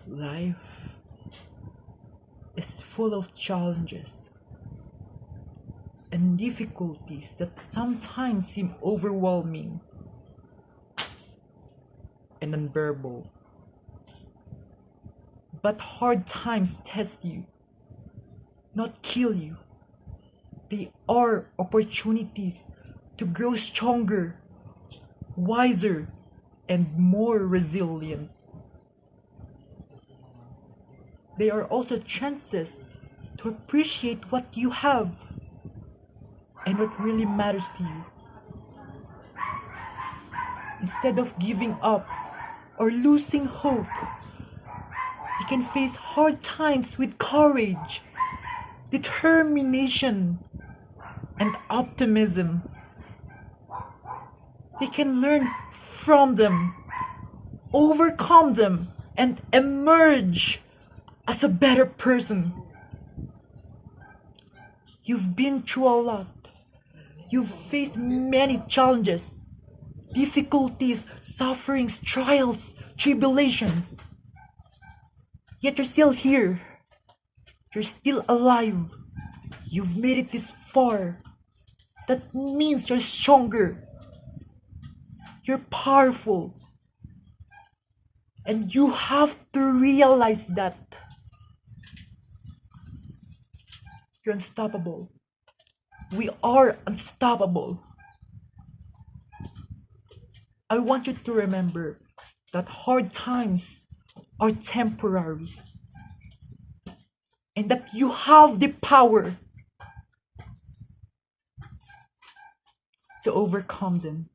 Life is full of challenges and difficulties that sometimes seem overwhelming and unbearable. But hard times test you, not kill you. They are opportunities to grow stronger, wiser, and more resilient. They are also chances to appreciate what you have and what really matters to you. Instead of giving up or losing hope, you can face hard times with courage, determination, and optimism. You can learn from them, overcome them, and emerge as a better person. You've been through a lot. You've faced many challenges, difficulties, sufferings, trials, tribulations. Yet you're still here. You're still alive. You've made it this far. That means you're stronger. You're powerful. And you have to realize that. You're unstoppable. We are unstoppable. I want you to remember that hard times are temporary and that you have the power to overcome them.